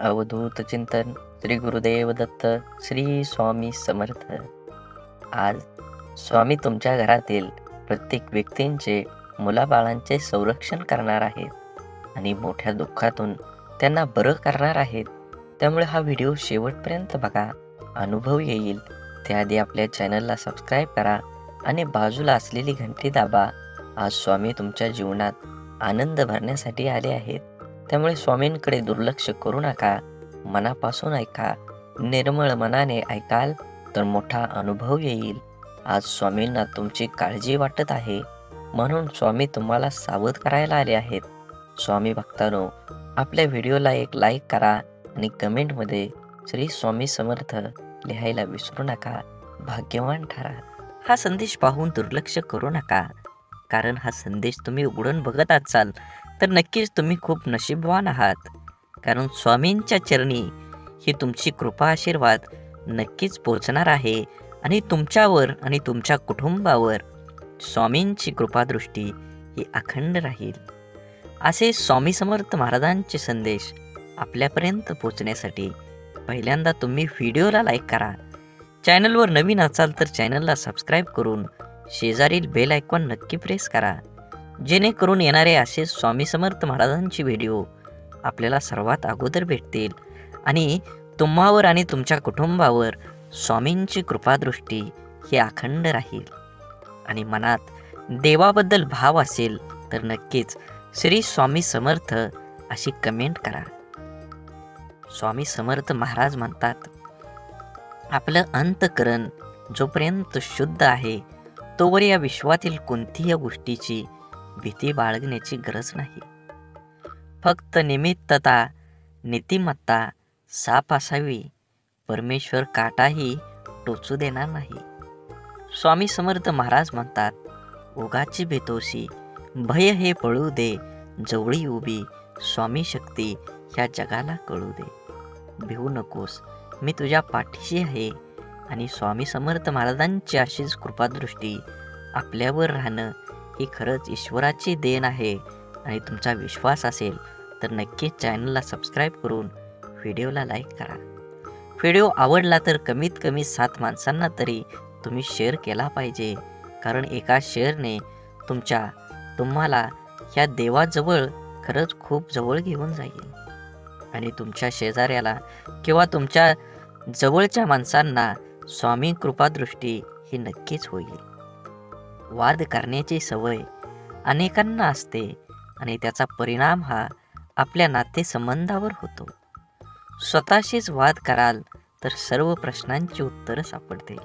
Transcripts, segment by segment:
अवधूत चिंतन श्री गुरुदेव दत्त श्री स्वामी समर्थ। आज स्वामी तुमच्या घरातील प्रत्येक व्यक्तींचे मुलाबाळांचे संरक्षण करणार आहेत आणि मोठ्या दुःखातून त्यांना बरं करणार आहेत। त्यामुळे हा व्हिडिओ शेवटपर्यंत बघा, अनुभव येईल। त्याआधी आपल्या चॅनलला सबस्क्राईब करा आणि बाजूला असलेली घंटी दाबा। आज स्वामी तुमच्या जीवनात आनंद भरण्यासाठी आले आहेत, त्यामुळे स्वामींकडे दुर्लक्ष करू नका। मनापासून ऐका, निर्मळ मनाने ऐकाल तर मोठा अनुभव येईल। आज स्वामींना तुमची काळजी वाटत आहे, म्हणून स्वामी तुम्हाला सावध करायला आले आहेत। स्वामी भक्तांनो, आपल्या व्हिडिओला एक लाईक करा आणि कमेंटमध्ये श्री स्वामी समर्थ लिहायला विसरू नका। भाग्यवान ठरा। हा संदेश पाहून दुर्लक्ष करू नका, कारण हा संदेश तुम्ही उघडून बघत असाल तर नक्कीच तुम्ही खूप नशीबवान आहात, कारण स्वामींच्या चरणी ही तुमची कृपा आशीर्वाद नक्कीच पोहोचणार आहे आणि तुमच्यावर आणि तुमच्या कुटुंबावर स्वामींची कृपादृष्टी ही अखंड राहील। असे स्वामी समर्थ महाराजांचे संदेश आपल्यापर्यंत पोहोचण्यासाठी पहिल्यांदा तुम्ही व्हिडिओला लाईक करा। चॅनलवर नवीन असाल तर चॅनलला सबस्क्राईब करून शेजारील बेल आयकॉन नक्की प्रेस करा, जेणेकरून येणारे असे स्वामी समर्थ महाराजांचे व्हिडिओ आपल्याला सर्वात अगोदर भेटतील आणि तुम्हावर आणि तुमच्या कुटुंबावर स्वामींची कृपादृष्टी ही अखंड राहील। आणि मनात देवाबद्दल भाव असेल तर नक्कीच श्री स्वामी समर्थ अशी कमेंट करा। स्वामी समर्थ महाराज म्हणतात, आपलं अंतःकरण जोपर्यंत शुद्ध आहे तोवर या विश्वातील कोणतीही गोष्टीची भीती बाळगण्याची गरज नाही। फक्त निमित्तता, नीतिमत्ता साफ असावी, परमेश्वर काटाही टोचू देणार नाही। स्वामी समर्थ महाराज म्हणतात, ओघाची भीतोशी भय हे पळू दे, जवळी उभी स्वामी शक्ती ह्या जगाला कळू दे। भिवू नकोस, मी तुझ्या पाठीशी आहे। आणि स्वामी समर्थ महाराजांची अशीच कृपादृष्टी आपल्यावर राहणं ही खरंच ईश्वराची देण आहे। आणि तुमचा विश्वास असेल तर नक्कीच चॅनलला सबस्क्राईब करून व्हिडिओला लाईक करा। व्हिडिओ आवडला तर कमीत कमी 7 माणसांना तरी तुम्ही शेअर केला पाहिजे, कारण एका शेअरने तुम्हाला ह्या देवाजवळ खरंच खूप जवळ घेऊन जाईल आणि तुमच्या शेजाऱ्याला किंवा तुमच्या जवळच्या माणसांना स्वामी कृपादृष्टी ही नक्कीच होईल। वाद करण्याची सवय अनेकांना असते आणि त्याचा परिणाम हा आपल्या नातेसंबंधावर होतो। स्वतःशीच वाद कराल तर सर्व प्रश्नांची उत्तरं सापडतील।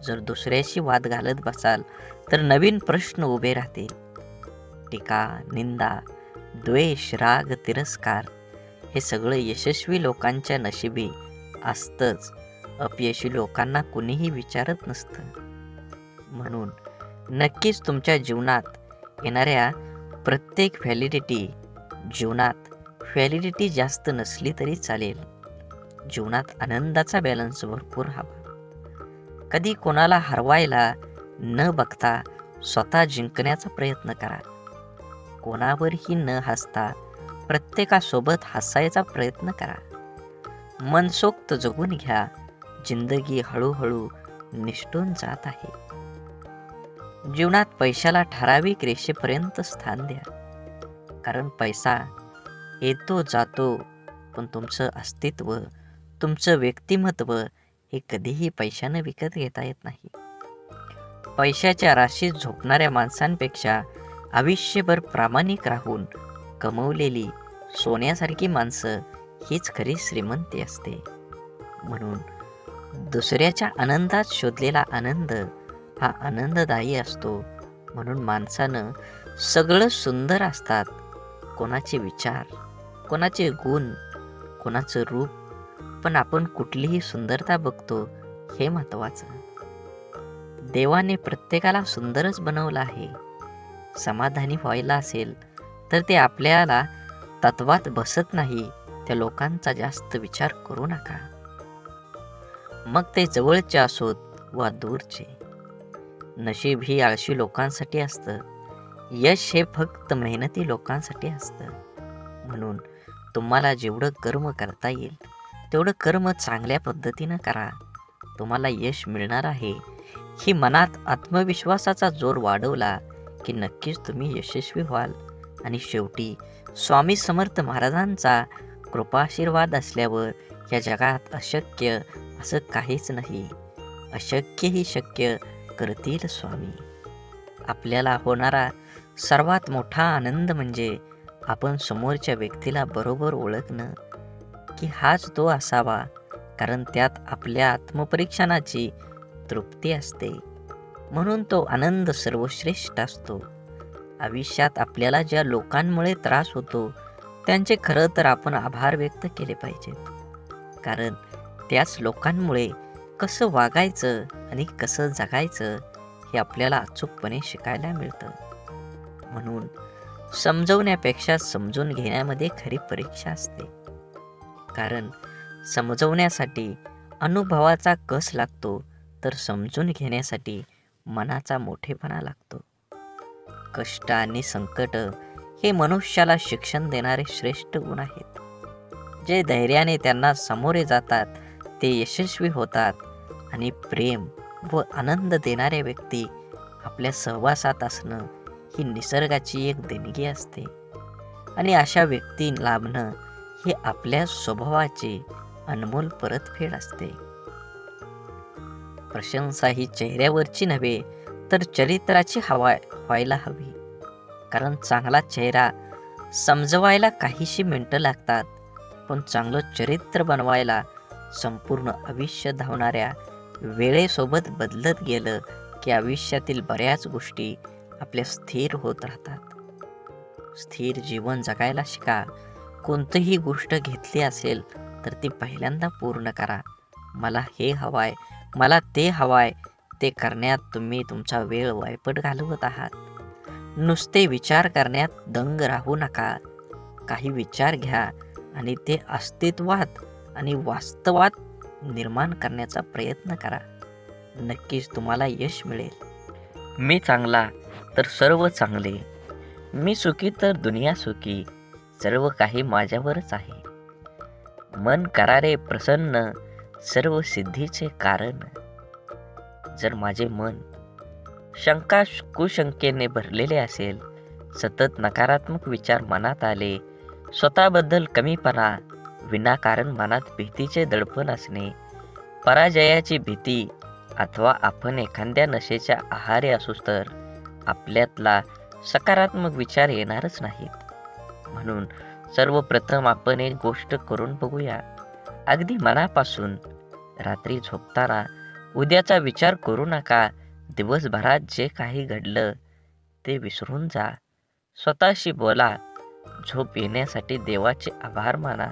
जर दुसऱ्याशी वाद घालत बसाल तर नवीन प्रश्न उभे राहतील। टीका, निंदा, द्वेष, राग, तिरस्कार हे सगळं यशस्वी लोकांच्या नशिबी असतंच, अपयशी लोकांना कुणीही विचारत नसतं। म्हणून नक्कीच तुमच्या जीवनात येणाऱ्या प्रत्येक व्हॅलिडिटी जास्त नसली तरी चालेल। जीवनात आनंदाचा बॅलन्स भरपूर हवा। कधी कोणाला हरवायला न बघता स्वतः जिंकण्याचा प्रयत्न करा। कोणावरही न हसता प्रत्येकासोबत हसायचा प्रयत्न करा। मनसोक्त जगून घ्या, जिंदगी हळूहळू निष्ठून जात आहे। जीवनात पैशाला ठराविक रेषेपर्यंत स्थान द्या, कारण पैसा येतो जातो, पण तुमचं अस्तित्व, तुमचं व्यक्तिमत्व हे कधीही पैशाने विकत घेता येत नाही। पैशाच्या राशीत झोपणाऱ्या माणसांपेक्षा आयुष्यभर प्रामाणिक राहून कमवलेली सोन्यासारखी माणसं हीच खरी श्रीमंती असते। म्हणून दुसऱ्याच्या आनंदात शोधलेला आनंद हा आनंददायी असतो। म्हणून माणसानं सगळं सुंदर असतात, कोणाचे विचार, कोणाचे गुण, कोणाचं रूप, पण आपण कुठलीही सुंदरता बघतो हे महत्त्वाचं। देवाने प्रत्येकाला सुंदरच बनवलं आहे। समाधानी व्हायला असेल तर ते आपल्याला तत्वात बसत नाही त्या लोकांचा जास्त विचार करू नका, मग ते जवळचे असोत वा दूरचे। नशीब ही आळशी लोकांसाठी असतं, यश हे फक्त मेहनती लोकांसाठी असतं। म्हणून तुम्हाला जेवढं कर्म करता येईल तेवढं कर्म चांगल्या पद्धतीनं करा. तुम्हाला यश मिळणार आहे. ही मनात आत्मविश्वासाचा जोर वाढवला की नक्कीच तुम्ही यशस्वी व्हाल. आणि शेवटी स्वामी समर्थ महाराजांचा कृपाशीर्वाद असल्यावर या जगात अशक्य असं काहीच नाही. अशक्यही शक्य करतील स्वामी. आपल्याला होणारा सर्वात मोठा आनंद म्हणजे आपण समोरच्या व्यक्तीला बरोबर ओळखणं की हाच तो असावा, कारण त्यात आपल्या आत्मपरीक्षणाची तृप्ती असते. म्हणून तो आनंद सर्वश्रेष्ठ असतो. आयुष्यात आपल्याला ज्या लोकांमुळे त्रास होतो त्यांचे खरं तर आपण आभार व्यक्त केले पाहिजेत, कारण त्याच लोकांमुळे कसं वागायचं आणि कसं जगायचं हे आपल्याला अचूकपणे शिकायला मिळतं. म्हणून समजवण्यापेक्षा समजून घेण्यामध्ये खरी परीक्षा असते, कारण समजवण्यासाठी अनुभवाचा कस लागतो तर समजून घेण्यासाठी मनाचा मोठेपणा लागतो. कष्ट आणि संकट हे मनुष्याला शिक्षण देणारे श्रेष्ठ गुण आहेत. जे धैर्याने त्यांना सामोरे जातात ते यशस्वी होतात. आणि प्रेम व आनंद देणाऱ्या व्यक्ती आपल्या सहवासात असणं ही निसर्गाची एक देणगी असते. आणि अशा व्यक्ती लाभणं ही आपल्या स्वभावाची अनमोल परतफेड असते. प्रशंसा ही चेहऱ्यावरची नव्हे तर चरित्राची व्हायला हवी, कारण चांगला चेहरा समजवायला काहीशी मिनिटं लागतात, पण चांगलं चरित्र बनवायला संपूर्ण आयुष्य धावणाऱ्या वेळेसोबत बदलत गेलं की आयुष्यातील बऱ्याच गोष्टी आपल्या स्थिर होत राहतात. स्थिर जीवन जगायला शिका. कोणतीही गोष्ट घेतली असेल तर ती पहिल्यांदा पूर्ण करा. मला हे हवाय, मला ते हवाय, ते करण्यात तुम्ही तुमचा वेळ वायपट घालवत आहात. नुसते विचार करण्यात दंग राहू नका. काही विचार घ्या आणि ते अस्तित्वात आणि वास्तवात निर्माण करण्याचा प्रयत्न करा. नक्कीच तुम्हाला यश मिळेल. मी चांगला तर सर्व चांगले, मी सुखी तर दुनिया सुखी, सर्व काही माझ्यावरच आहे. मन करारे प्रसन्न, सर्व सिद्धीचे कारण. जर माझे मन शंका कुशंकेने भरलेले असेल, सतत नकारात्मक विचार मनात आले, स्वतःबद्दल कमीपणा, विनाकारण मनात भीतीचे दडपण असणे, पराजयाची भीती, अथवा आपण एखाद्या नशेच्या आहारी असू तर आपल्यातला सकारात्मक विचार येणारच नाहीत. म्हणून सर्वप्रथम आपण एक गोष्ट करून बघूया. अगदी मनापासून रात्री झोपताना उद्याचा विचार करू नका. दिवसभरात जे काही घडलं ते विसरून जा. स्वतःशी बोला. झोप येण्यासाठी देवाचे आभार माना.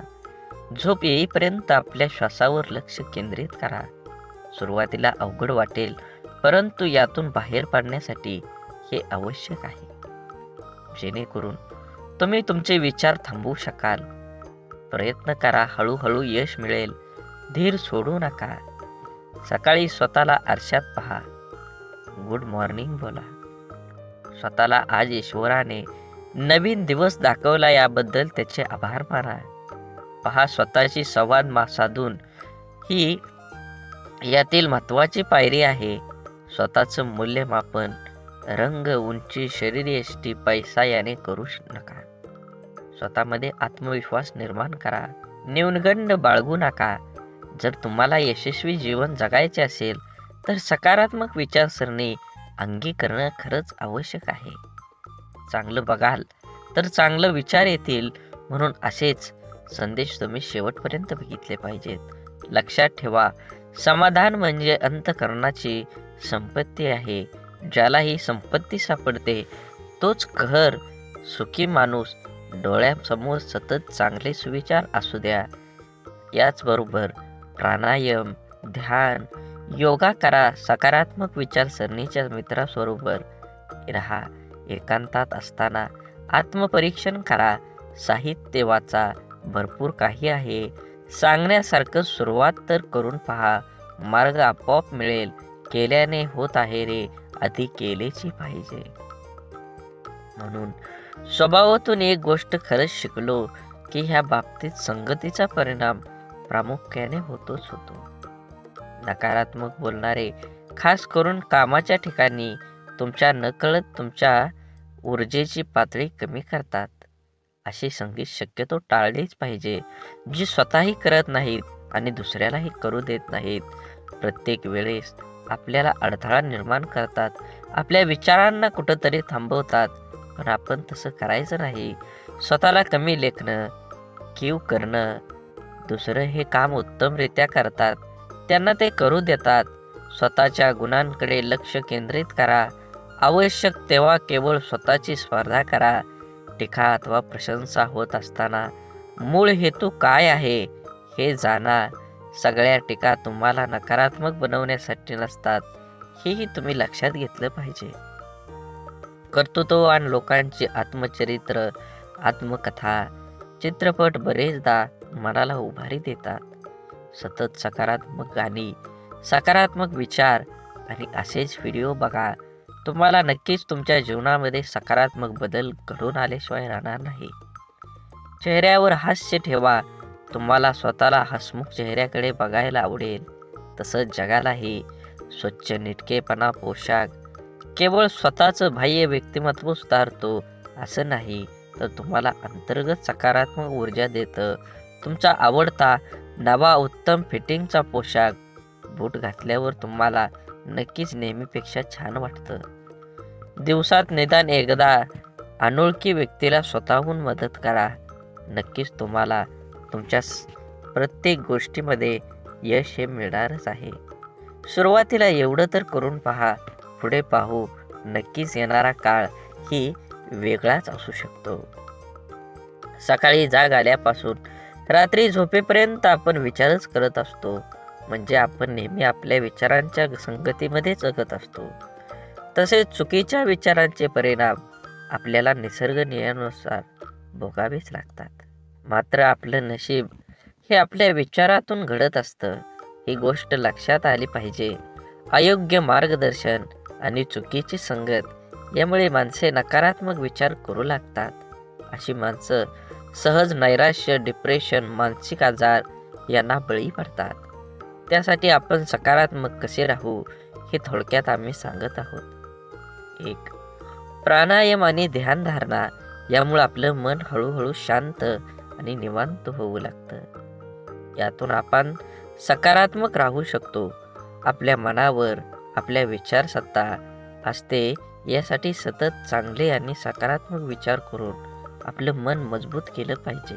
झोप येईपर्यंत आपल्या श्वासावर लक्ष केंद्रित करा. सुरुवातीला अवघड वाटेल, परंतु यातून बाहेर पडण्यासाठी हे आवश्यक आहे, जेणेकरून तुम्ही तुमचे विचार थांबवू शकाल. प्रयत्न करा, हळूहळू यश मिळेल. धीर सोडू नका. सकाळी स्वतःला आरशात पहा. गुड मॉर्निंग बोला. स्वतःला आज ईश्वराने नवीन दिवस दाखवला याबद्दल त्याचे आभार माना. पहा, स्वतःशी संवाद साधून ही यातील महत्वाची पायरी आहे. स्वतःचं मूल्यमापन रंग, उंची, शरीरयष्टी, पैसा याने करू नका. स्वतःमध्ये आत्मविश्वास निर्माण करा. न्यूनगंड बाळगू नका. जर तुम्हाला यशस्वी जीवन जगायचे असेल तर सकारात्मक विचारसरणी अंगीकरण खरंच आवश्यक आहे. चांगलं बघाल तर चांगलं विचार येतील, म्हणून असेच संदेश तुम्ही शेवटपर्यंत बघितले पाहिजेत. लक्षात ठेवा, समाधान म्हणजे अंतःकरणाची संपत्ती आहे. ज्याला ही संपत्ती सापडते तोच खर सुखी माणूस. डोळ्यासमोर सतत चांगले सुविचार असू द्या. याचबरोबर प्राणायाम, ध्यान, योगा करा. सकारात्मक विचारसरणीच्या मित्राबरोबर राहा. एकांतात असताना आत्मपरीक्षण करा. साहित्य वाचा. भरपूर काही आहे सांगण्यासारखं. सुरुवात तर करून पहा. मार्ग आपोआप मिळेल. केल्याने होत आहे रे, आधी केलेची पाहिजे. म्हणून स्वभावातून एक गोष्ट खरंच शिकलो की ह्या बाबतीत संगतीचा परिणाम प्रामुख्याने होतोच होतो. नकारात्मक बोलणारे खास करून कामाच्या ठिकाणी तुमच्या नकळत तुमच्या ऊर्जेची पातळी कमी करतात. अशी संगीत शक्यतो टाळलीच पाहिजे, जी स्वतःही करत नाहीत आणि दुसऱ्यालाही करू देत नाहीत. प्रत्येक वेळेस आपल्याला अडथळा निर्माण करतात, आपल्या विचारांना कुठंतरी थांबवतात. पण आपण तसं करायचं नाही. स्वतःला कमी लेखणं, कीव करणं, दुसरं हे काम उत्तमरित्या करतात त्यांना ते करू देतात. स्वतःच्या गुणांकडे लक्ष केंद्रित करा. आवश्यक तेव्हा केवळ स्वतःची स्पर्धा करा. टीका अथवा प्रशंसा होत असताना मूळ हेतू काय आहे हे जाणा. सगळ्या टीका तुम्हाला नकारात्मक बनवण्यासाठी नसतात, हेही तुम्ही लक्षात घेतलं पाहिजे. कर्तृत्ववान लोकांची आत्मचरित्र, आत्मकथा, चित्रपट बरेचदा मनाला उभारी देतात. सतत सकारात्मक गाणी, सकारात्मक विचार आणि असेच व्हिडिओ बघा. तुम्हाला नक्कीच तुमच्या जीवनामध्ये सकारात्मक बदल घडून आल्याशिवाय राहणार नाही. चेहऱ्यावर हास्य ठेवा. तुम्हाला स्वतःला हसमुख चेहऱ्याकडे बघायला आवडेल. तसंच जगालाही. स्वच्छ नीटकेपणा पोशाख केवळ स्वतःचं बाह्य व्यक्तिमत्व सुधारतो असं नाही, तर तुम्हाला अंतर्गत सकारात्मक ऊर्जा देतं. तुमचा आवडता नवा उत्तम फिटिंगचा पोशाख बूट घातल्यावर तुम्हाला नक्कीच नेहमीपेक्षा छान वाटतं. दिवसात निदान एकदा अनोळखी व्यक्तीला स्वतःहून मदत करा. नक्कीच तुम्हाला तुमच्या प्रत्येक गोष्टीमध्ये यश हे मिळणारच आहे. सुरुवातीला एवढं तर करून पहा. पुढे पाहू. नक्कीच येणारा काळ ही वेगळाच असू शकतो. सकाळी जाग आल्यापासून रात्री झोपेपर्यंत आपण विचारच करत असतो. म्हणजे आपण नेहमी आपल्या विचारांच्या संगतीमध्ये जगत असतो. तसेच चुकीच्या विचारांचे परिणाम आपल्याला निसर्ग नियमानुसार भोगावेच लागतात. मात्र आपलं नशीब हे आपल्या विचारातून घडत असतं, ही गोष्ट लक्षात आली पाहिजे. अयोग्य मार्गदर्शन आणि चुकीची संगत यामुळे माणसे नकारात्मक विचार करू लागतात. अशी माणसं सहज नैराश्य, डिप्रेशन, मानसिक आजार यांना बळी पडतात. त्यासाठी आपण सकारात्मक कसे राहू हे थोडक्यात आम्ही सांगत आहोत. 1. प्राणायाम आणि ध्यानधारणा यामुळे आपलं मन हळूहळू शांत आणि निवांत होऊ लागतं. यातून आपण सकारात्मक राहू शकतो. आपल्या मनावर आपल्या विचारसत्ता असते. यासाठी सतत चांगले आणि सकारात्मक विचार करून आपलं मन मजबूत केलं पाहिजे.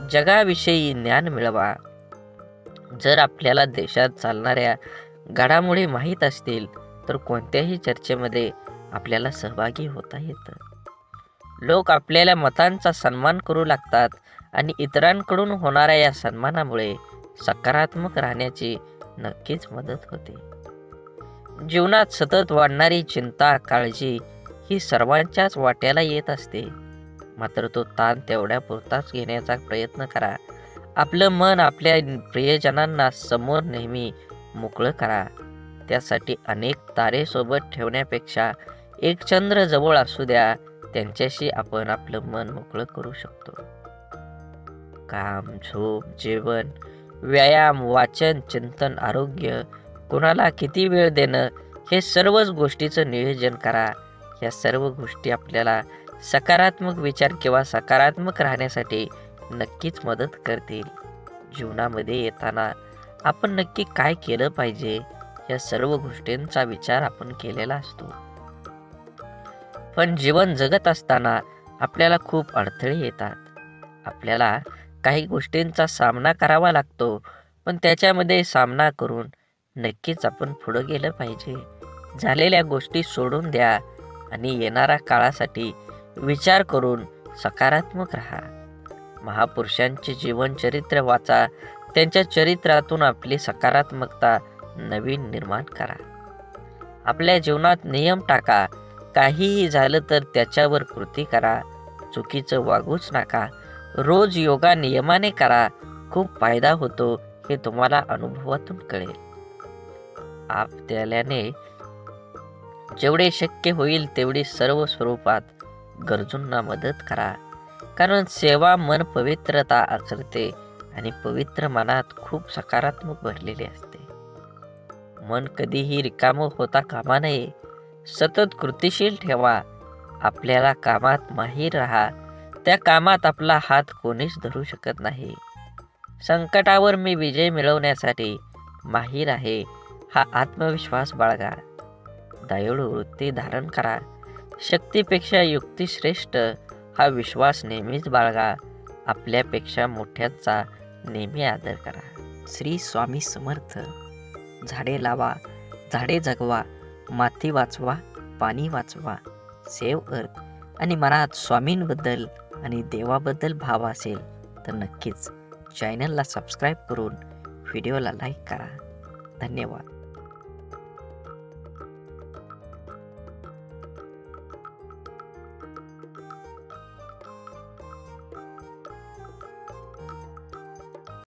जगाविषयी ज्ञान मिळवा. जर आपल्याला देशात चालणाऱ्या घडामोडी माहीत असतील तर कोणत्याही चर्चेमध्ये आपल्याला सहभागी होता येतं. लोक आपल्याला मतांचा सन्मान करू लागतात आणि इतरांकडून होणाऱ्या या सन्मानामुळे सकारात्मक राहण्याची नक्कीच मदत होते. जीवनात सतत वाढणारी चिंता, काळजी ही सर्वांच्याच वाट्याला येत असते. मात्र तो ताण तेवढ्या पुरताच घेण्याचा प्रयत्न करा. आपलं मन आपल्या प्रियजनांना समोर नेहमी मोकळं करा. त्यासाठी अनेक तारे सोबत ठेवण्यापेक्षा एक चंद्र जवळ असू द्या. त्यांच्याशी आपण आपलं मन मोकळं करू शकतो. काम, झोप, जेवण, व्यायाम, वाचन, चिंतन, आरोग्य, कोणाला किती वेळ देणं हे सर्वच गोष्टीचं नियोजन करा. या सर्व गोष्टी आपल्याला सकारात्मक विचार किंवा सकारात्मक राहण्यासाठी नक्कीच मदत करतील. जीवनामध्ये येताना आपण नक्की काय केलं पाहिजे या सर्व गोष्टींचा विचार आपण केलेला असतो. पण जीवन जगत असताना आपल्याला खूप अडथळे येतात. आपल्याला काही गोष्टींचा सामना करावा लागतो. पण त्याच्यामध्ये सामना करून नक्कीच आपण पुढे गेलं पाहिजे. झालेल्या गोष्टी सोडून द्या आणि येणाऱ्या काळासाठी विचार करून सकारात्मक राहा. महापुरुषांचे जीवन चरित्र वाचा. त्यांच्या चरित्रातून आपली सकारात्मकता नवीन निर्माण करा. आपल्या जीवनात नियम टाका. काहीही झालं तर त्याच्यावर कृती करा. चुकीचं वागूच नका. रोज योगा नियमाने करा. खूप फायदा होतो हे तुम्हाला अनुभवातून कळेल. आपल्याने जेवढे शक्य होईल तेवढी सर्व स्वरूपात गरजूंना मदत करा. कारण सेवा मन पवित्रता करते आणि पवित्र मनात खूप सकारात्मक भरलेले असते. मन कधीही रिकामं होता कामा नये. सतत कृतिशील ठेवा. आपल्याला कामात माहीर राहा. त्या कामात आपला हात कोणीच धरू शकत नाही. संकटावर मी विजय मिळवण्यासाठी माहीर आहे हा आत्मविश्वास बाळगा. दयाळू वृत्ती धारण करा. शक्तीपेक्षा युक्ती श्रेष्ठ हा विश्वास नेहमीच बाळगा. आपल्यापेक्षा मोठ्यांचा नेहमी आदर करा. श्री स्वामी समर्थ. झाडे लावा, झाडे जगवा, माती वाचवा, पाणी वाचवा. सेव्ह अर्थ. आणि मनात स्वामींबद्दल आणि देवाबद्दल भाव असेल तर नक्कीच चॅनलला सबस्क्राईब करून व्हिडिओला लाईक करा. धन्यवाद.